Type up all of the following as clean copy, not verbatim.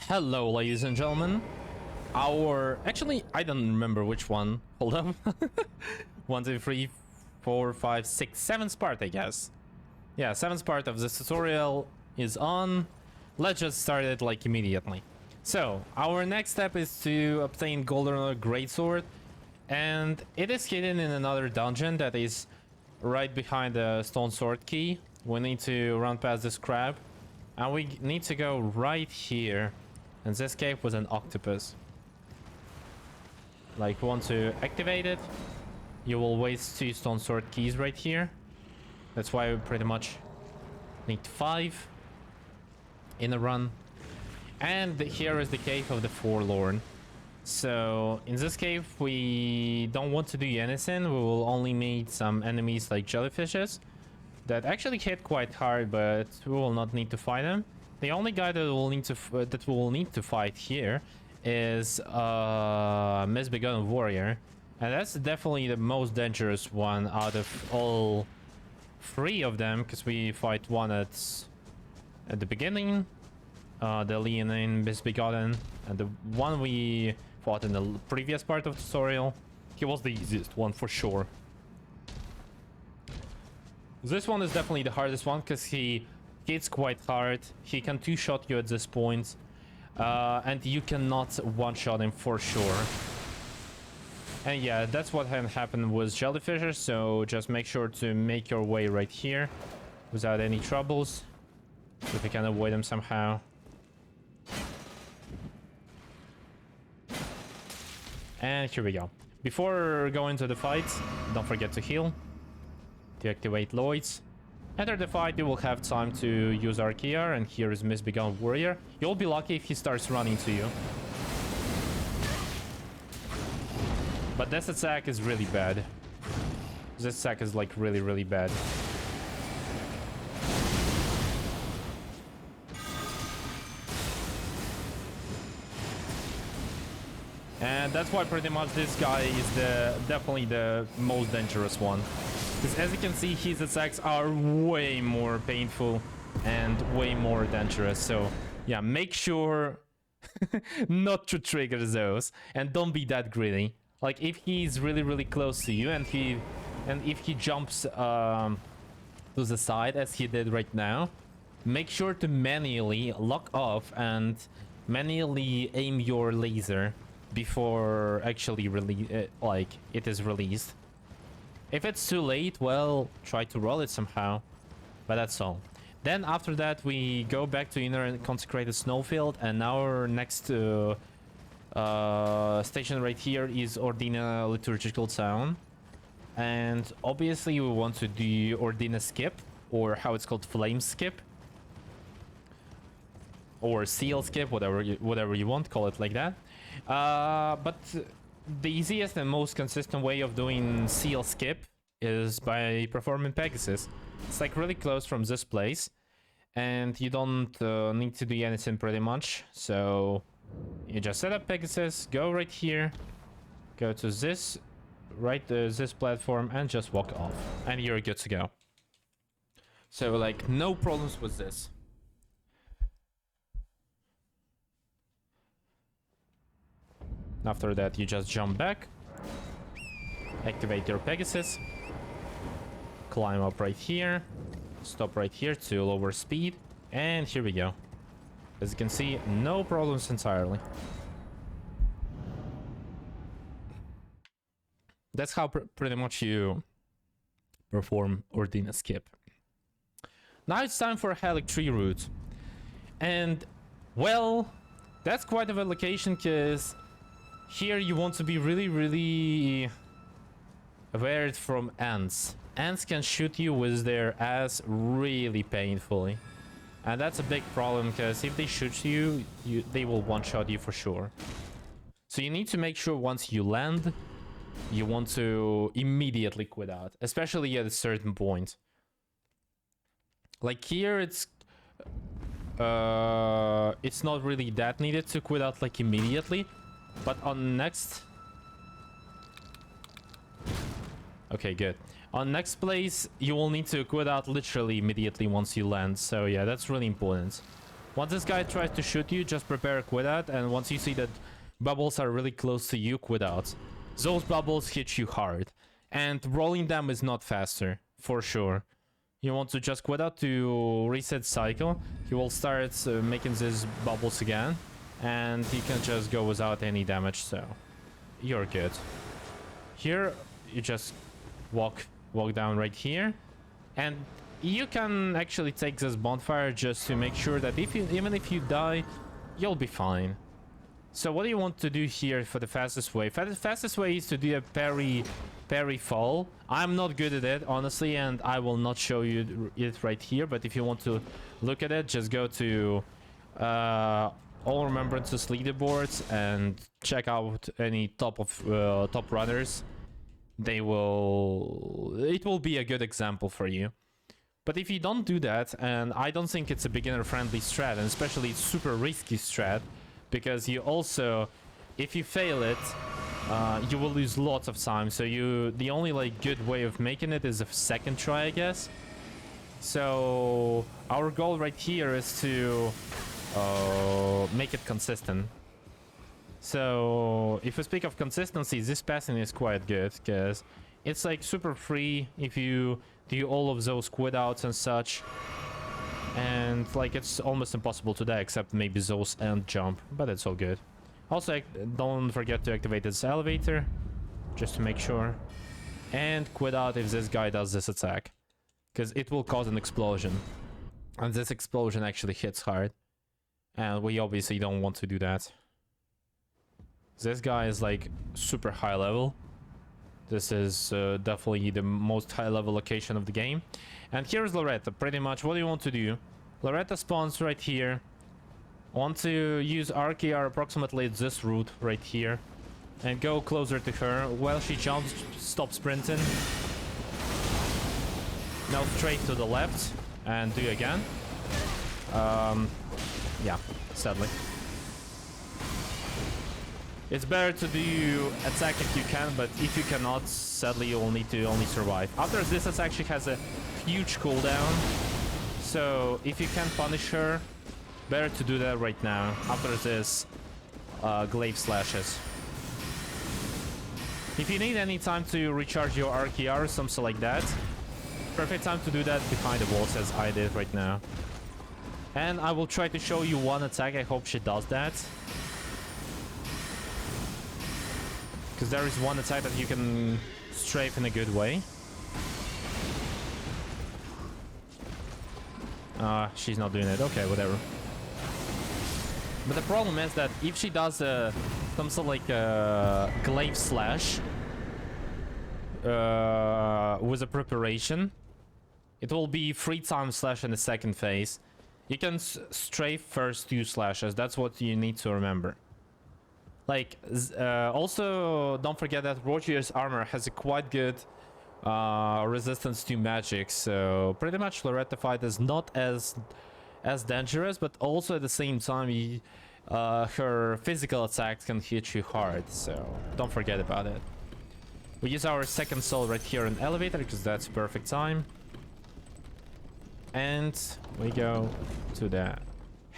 Hello, ladies and gentlemen. Actually, I don't remember which one. Hold up. 1, 2, 3, 4, 5, 6, 7th part, I guess. Yeah, 7th part of this tutorial is on. Let's just start it like immediately. So, our next step is to obtain golden Greatsword. And it is hidden in another dungeon that is right behind the stone sword key. We need to run past this crab. And we need to go right here. And this cave was an octopus. Like, we want to activate it. You will waste 2 stone sword keys right here. That's why we pretty much need 5 in a run. And here is the cave of the Forlorn. So in this cave we don't want to do anything. We will only meet some enemies like jellyfishes that actually hit quite hard, but we will not need to fight them. The only guy that we will need to fight here is Misbegotten Warrior, and that's definitely the most dangerous one out of all 3 of them, because we fight one at the beginning, the Leonine Misbegotten, and the one we fought in the previous part of the tutorial. He was the easiest one for sure. This one is definitely the hardest one because he hits quite hard. He can 2-shot you at this point, and you cannot 1-shot him for sure. And yeah, that's what happened with jellyfishers, so just make sure to make your way right here without any troubles, if you can avoid them somehow. And here we go. Before going to the fight, don't forget to heal, to activate Lloyd's. Enter the fight, you will have time to use Archaea, and here is Misbegotten Warrior. You'll be lucky if he starts running to you. But this attack is really bad. This attack is like really bad. And that's why pretty much this guy is definitely the most dangerous one. Because as you can see, his attacks are way more painful and way more dangerous. So yeah, make sure not to trigger those, and don't be that greedy. Like, if he's really close to you and if he jumps to the side as he did right now, make sure to manually lock off and manually aim your laser before actually it is released. If it's too late, well, try to roll it somehow, but that's all. Then after that we go back to Inner and Consecrated Snowfield, and our next station right here is Ordina Liturgical Town. And obviously we want to do Ordina Skip, or how it's called, Flame Skip, or Seal Skip, whatever you want, call it like that. But the easiest and most consistent way of doing Seal Skip is by performing Pegasus. It's like really close from this place, and you don't need to do anything pretty much. So you just set up Pegasus, go right here, go to this this platform, and just walk off, and you're good to go. So like, no problems with this. After that, you just jump back, activate your Pegasus, climb up right here, stop right here to lower speed, and here we go. As you can see, no problems entirely. That's how pretty much you perform Ordina Skip. Now it's time for a Haligtree route. And, well, that's quite of a location, because here you want to be really aware from ants. Ants can shoot you with their ass really painfully. And that's a big problem, because if they shoot you, they will 1-shot you for sure. So you need to make sure once you land, you want to immediately quit out, especially at a certain point. Like here, it's not really that needed to quit out like immediately. But on next... Okay, good. On next place, you will need to quit out literally immediately once you land. So yeah, that's really important. Once this guy tries to shoot you, just prepare a quit out, and once you see that bubbles are really close to you, quit out. Those bubbles hit you hard, and rolling them is not faster, for sure. You want to just quit out to reset cycle. He will start making these bubbles again, and he can just go without any damage, so you're good. Here, you just walk down right here, and you can actually take this bonfire just to make sure that even if you die, you'll be fine. So what do you want to do here for the fastest way? The fastest way is to do a parry fall. I'm not good at it, honestly, and I will not show you it right here, but if you want to look at it, just go to all remembrances leaderboards and check out any top runners. It will be a good example for you. But if you don't do that, and I don't think it's a beginner-friendly strat, and especially it's super risky strat, because you also, if you fail it, you will lose lots of time. So the only like good way of making it is a second try, I guess. So our goal right here is to make it consistent. So if we speak of consistency, this passing is quite good because it's like super free if you do all of those quit outs and such, and like it's almost impossible to die except maybe those and jump, but it's all good. Also, don't forget to activate this elevator just to make sure, and quit out if this guy does this attack, because it will cause an explosion, and this explosion actually hits hard, and we obviously don't want to do that. This guy is like super high level. This is definitely the most high level location of the game. And here's Loretta. Pretty much what do you want to do? Loretta spawns right here. Want to use RKR approximately at this route right here and go closer to her. While she jumps, stop sprinting. Now straight to the left and do again. Yeah, sadly. It's better to do attack if you can, but if you cannot, sadly you will need to only survive. After this attack, she has a huge cooldown, so if you can punish her, better to do that right now, after this glaive slashes. If you need any time to recharge your RKR or something like that, perfect time to do that behind the walls as I did right now. And I will try to show you one attack, I hope she does that. Because there is one attack that you can strafe in a good way. She's not doing it. Okay, whatever. But the problem is that if she does some sort of like a glaive slash with a preparation, it will be 3 times slash in the second phase. You can strafe first 2 slashes. That's what you need to remember. Like, also, don't forget that Roger's armor has a quite good resistance to magic, so pretty much Loretta fight is not as dangerous, but also at the same time, her physical attacks can hit you hard, so don't forget about it. We use our second soul right here in elevator, because that's perfect time. And we go to the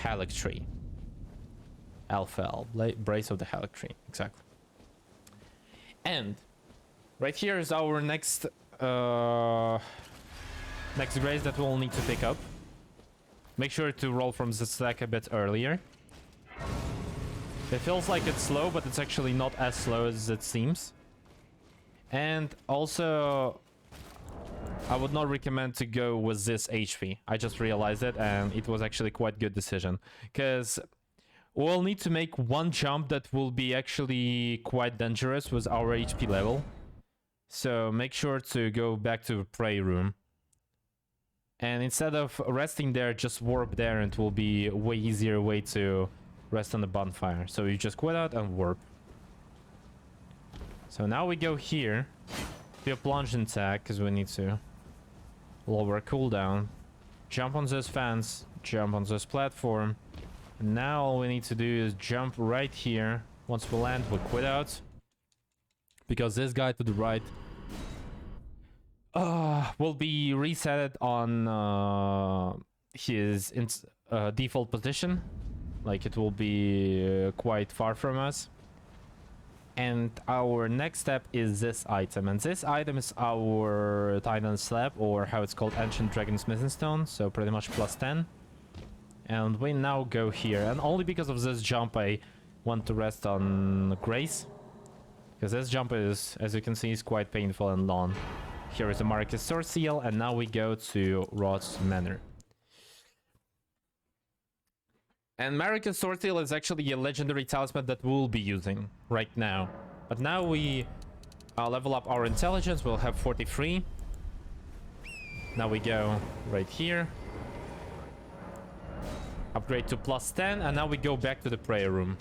Haligtree. Alpha, Brace of the Haligtree, exactly. And right here is our next grace that we'll need to pick up. Make sure to roll from the stack a bit earlier. It feels like it's slow, but it's actually not as slow as it seems. And also, I would not recommend to go with this HP. I just realized it, and it was actually quite good decision, because we'll need to make one jump that will be actually quite dangerous with our HP level. So make sure to go back to the prey room. And instead of resting there, just warp there, and it will be a way easier way to rest on the bonfire. So you just quit out and warp. So now we go here. Do a plunge attack, because we need to lower cooldown. Jump on those fans. Jump on this platform. And now all we need to do is jump right here. Once we land, we'll quit out. Because this guy to the right will be reset on his default position. Like it will be quite far from us. And our next step is this item. And this item is our Titan Slab, or how it's called, Ancient Dragon Smithing Stone. So pretty much plus 10. And we now go here. And only because of this jump I want to rest on Grace. Because this jump is, as you can see, is quite painful and long. Here is the Marika Soreseal, and now we go to Rod's Manor. And Marika Soreseal is actually a legendary talisman that we'll be using right now. But now we level up our intelligence. We'll have 43. Now we go right here. Upgrade to plus 10, and now we go back to the prayer room.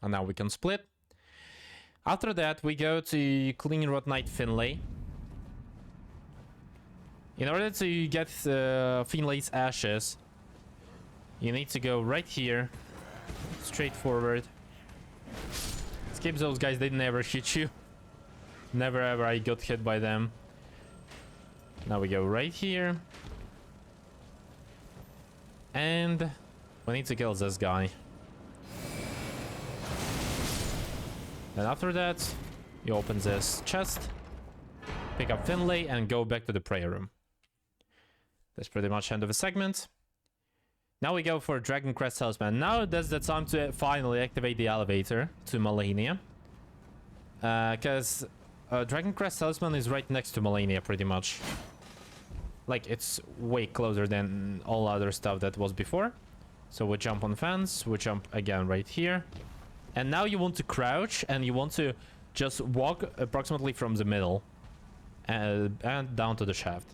And now we can split. After that, we go to Cleanrot Knight Finlay. In order to get Finlay's ashes, you need to go right here. Straight forward. Skip those guys, they never hit you. Never ever I got hit by them. Now we go right here. And we need to kill this guy. And after that, you open this chest, pick up Finlay, and go back to the prayer room. That's pretty much end of the segment. Now we go for Dragoncrest Talisman. Now that's the time to finally activate the elevator to Malenia. Because Dragoncrest Talisman is right next to Malenia, pretty much. Like, it's way closer than all other stuff that was before. So we jump on fence, we jump again right here. And now you want to crouch, and you want to just walk approximately from the middle and down to the shaft.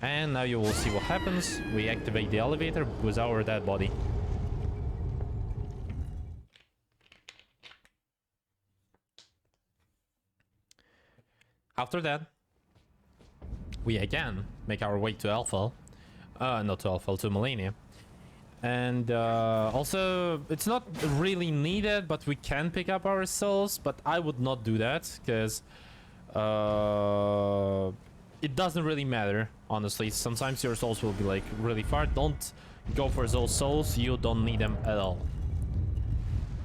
And now you will see what happens. We activate the elevator with our dead body. After that, we again make our way to Alpha. Not to Alpha, to Malenia. And also, it's not really needed, but we can pick up our souls. But I would not do that, because it doesn't really matter, honestly. Sometimes your souls will be like really far. Don't go for those souls, you don't need them at all.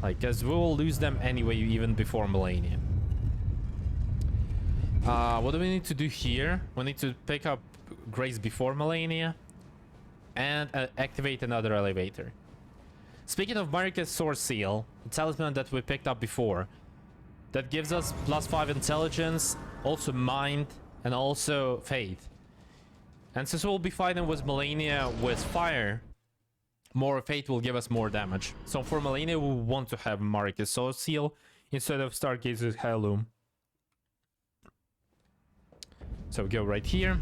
Like, because we will lose them anyway, even before Malenia. What do we need to do here? We need to pick up Grace before Malenia. And activate another elevator. Speaking of Marika's Soreseal, the talisman that we picked up before, that gives us plus 5 intelligence, also mind, and also faith. And since we'll be fighting with Malenia with fire, more faith will give us more damage. So for Malenia, we want to have Marika's Soreseal instead of Stargaze's Heirloom. So we go right here.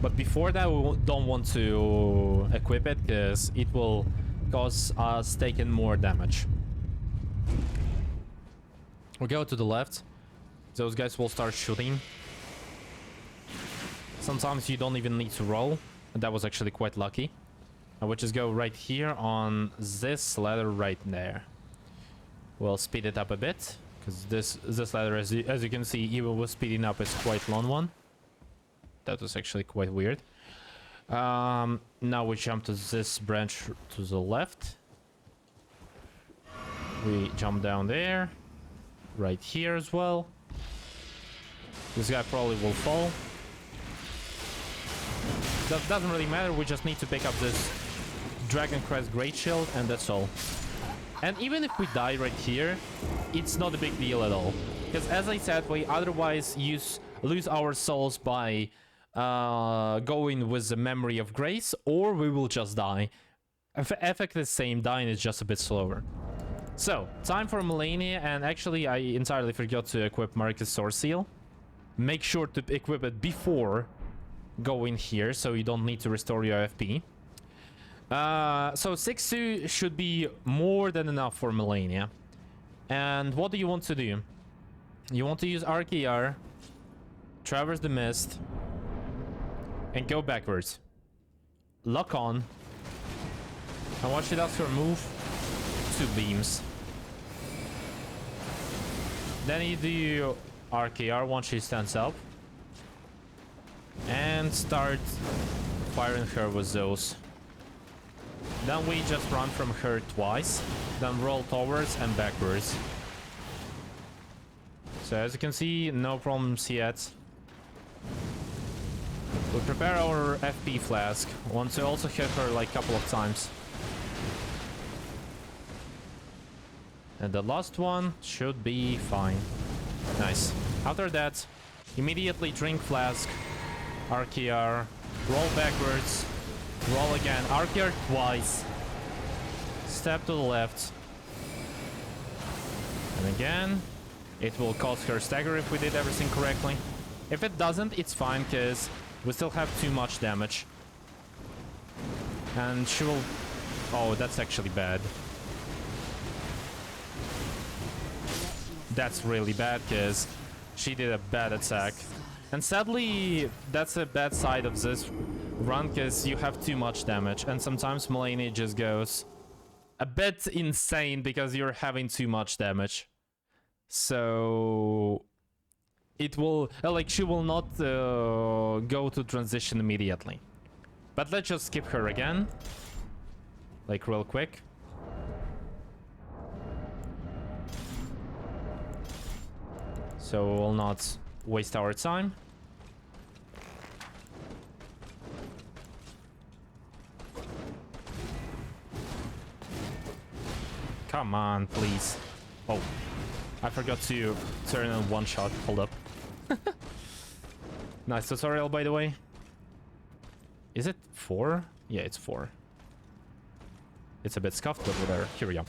But before that, we don't want to equip it, because it will cause us taking more damage. We go to the left. Those guys will start shooting. Sometimes you don't even need to roll. And that was actually quite lucky. I would just go right here on this ladder right there. We'll speed it up a bit, because this ladder, as you can see, even with speeding up, is quite long one. That was actually quite weird. Now we jump to this branch to the left. We jump down there. Right here as well. This guy probably will fall. That doesn't really matter. We just need to pick up this Dragoncrest Greatshield, and that's all. And even if we die right here, it's not a big deal at all. Because as I said, we otherwise lose our souls by going with the Memory of Grace, or we will just die. Effect the same, dying is just a bit slower. So, time for Malenia, and actually I entirely forgot to equip Marika's Soreseal. Make sure to equip it before going here, so you don't need to restore your FP. So 6-2 should be more than enough for Malenia. And what do you want to do? You want to use RKR, traverse the mist, and go backwards. Lock on. And what she does her move? 2 beams. Then you do RKR once she stands up. and start firing her with those. Then we just run from her twice, then roll towards and backwards. So as you can see, no problems yet. We prepare our FP flask. Want to also hit her like a couple of times. And the last one should be fine. Nice. After that, immediately drink flask, RKR, roll backwards, roll again, RKR twice, step to the left, and again. It will cause her stagger if we did everything correctly. If it doesn't, it's fine, because we still have too much damage. And she will... Oh, that's actually bad. That's really bad, because she did a bad attack. And sadly, that's a bad side of this run, because you have too much damage. And sometimes Malenia just goes a bit insane because you're having too much damage. So it will like she will not go to transition immediately. But let's just skip her again, like real quick. So we'll not waste our time. Come on, please. Oh. I forgot to turn on one shot. Hold up. Nice tutorial, by the way. Is it 4? Yeah, it's 4. It's a bit scuffed, but whatever. Here we go.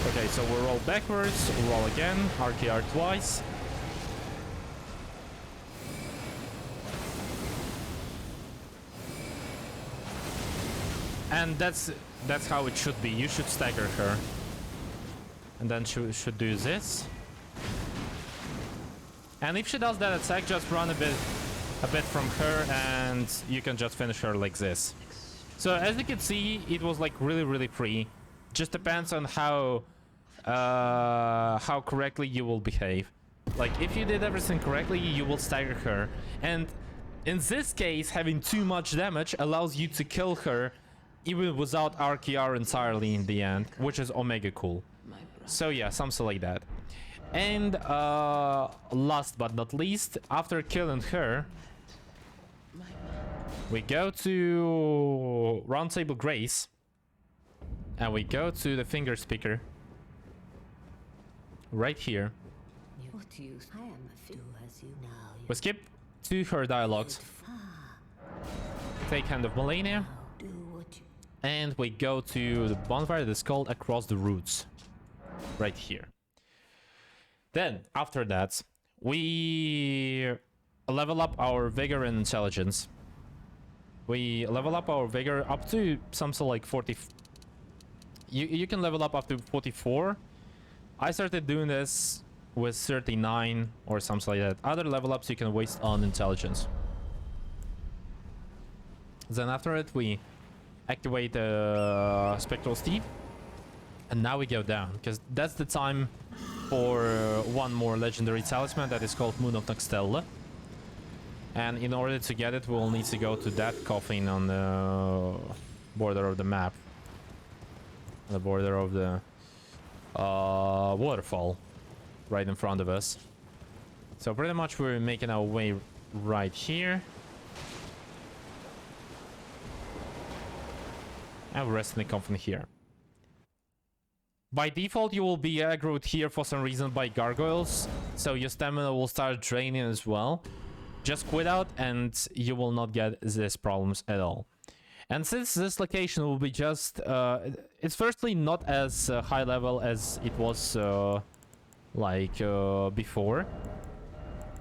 Okay, so we'll roll backwards, roll again, RKR twice. And that's how it should be. You should stagger her. And then she should do this. And if she does that attack, just run a bit from her and you can just finish her like this. So as you can see, it was like really free. Just depends on how correctly you will behave. Like if you did everything correctly, you will stagger her. And in this case, having too much damage allows you to kill her even without RKR entirely in the end, which is omega cool. So yeah, something like that. And last but not least, after killing her, we go to Roundtable Grace, and we go to the finger speaker right here. We skip to her dialogues, take hand of Malenia, and we go to the bonfire that's called Across the Roots, right here. Then, after that, we level up our vigor and intelligence. We level up our vigor up to something like 40. You can level up to 44. I started doing this with 39 or something like that. Other level ups you can waste on intelligence. Then after it, we activate the Spectral Steed. And now we go down, because that's the time for one more legendary talisman that is called Moon of Nokstella. And in order to get it, we'll need to go to that coffin on the border of the map. The border of the waterfall right in front of us. So pretty much we're making our way right here. And we're resting the coffin here. By default, you will be aggroed here for some reason by gargoyles, so your stamina will start draining as well. Just quit out and you will not get these problems at all. And since this location will be just... it's firstly not as high level as it was before.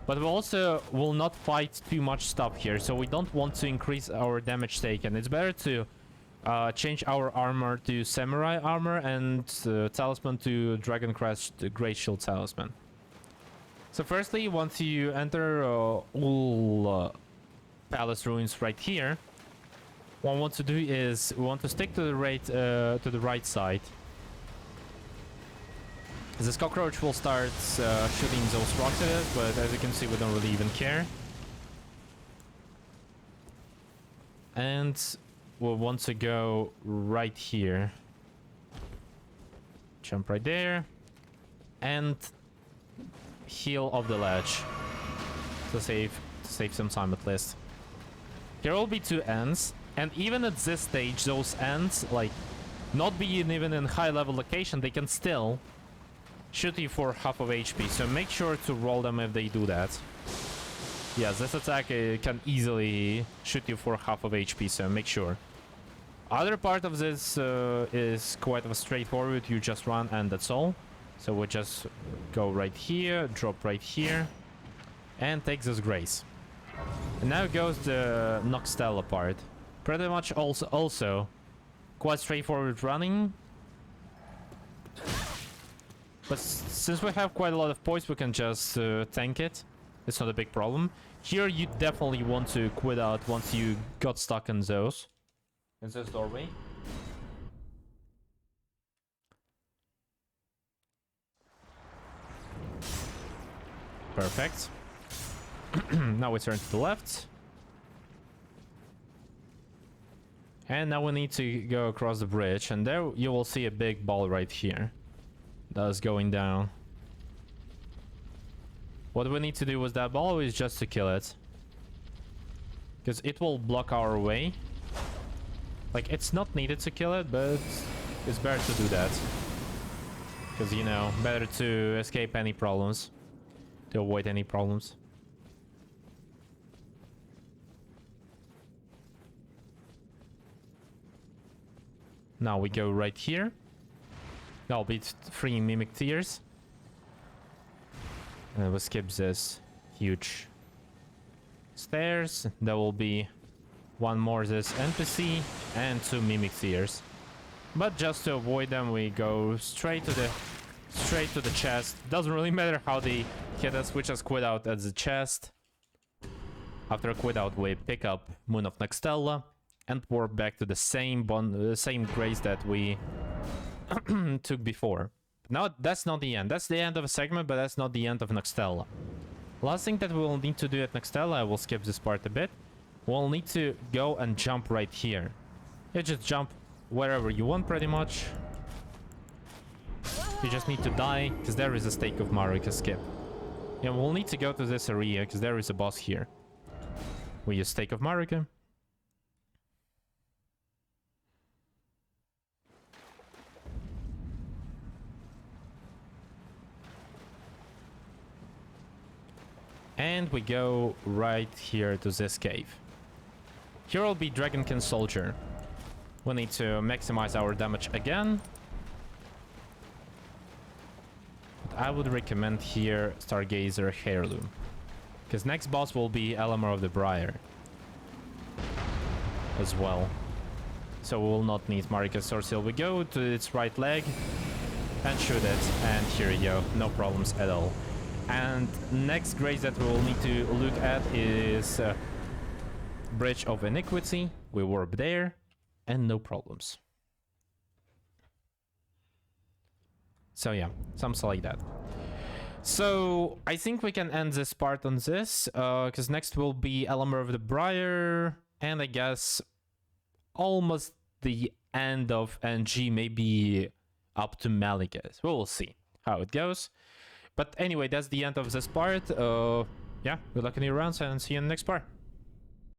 But we also will not fight too much stuff here, so we don't want to increase our damage taken. It's better to change our armor to samurai armor and talisman to Dragoncrest Greatshield talisman. So firstly, once you enter all palace ruins right here, what we want to do is we want to stick to the right side. This cockroach will start shooting those rocks at us, but as you can see, we don't really even care. And we'll want to go right here. Jump right there. And heal off the ledge. To save some time at least. There will be 2 ends. And even at this stage, those ends, like, not being even in high level location, they can still shoot you for half of HP. So make sure to roll them if they do that. Yeah, this attack can easily shoot you for half of HP, so make sure. Other part of this is quite straightforward. You just run and that's all. So we just go right here, drop right here, and take this grace. And now goes the Nokstella part. Pretty much also quite straightforward running. But since we have quite a lot of points, we can just tank it. It's not a big problem. Here you definitely want to quit out once you got stuck in those. In this doorway. Perfect. Now we turn to the left. And now we need to go across the bridge. And there you will see a big ball right here. That's going down. What we need to do with that ball is just to kill it. Because it will block our way. Like, it's not needed to kill it, but it's better to do that. Because, you know, better to escape any problems. To avoid any problems. Now we go right here. That'll be 3 Mimic Tears. And we'll skip this huge stairs. There will be 1 more this NPC and 2 Mimic Tears. But just to avoid them, we go straight to the chest. Doesn't really matter how they hit us. We just quit out at the chest. After a quit out, we pick up Moon of Nokstella and warp back to the same grace that we took before. Now, that's not the end. That's the end of a segment, but that's not the end of Nokstella. Last thing that we will need to do at Nokstella, I will skip this part a bit. We'll need to go and jump right here. You just jump wherever you want, pretty much. You just need to die, because there is a stake of Marika skip. Yeah, we'll need to go to this area, because there is a boss here. We use stake of Marika. And we go right here to this cave. Here will be Dragonkin Soldier. We need to maximize our damage again. But I would recommend here Stargazer Heirloom. Because next boss will be Elemer of the Briar. As well. So we will not need Marika Soreseal. We go to its right leg and shoot it. And here you go. No problems at all. And next grace that we will need to look at is Bridge of Iniquity. We warp there and no problems. So yeah, something like that. So I think we can end this part on this, because next will be Elemer of the Briar, and I guess almost the end of NG, maybe up to Malenia. We will see how it goes. But anyway, that's the end of this part. Yeah, good luck in your rounds and see you in the next part.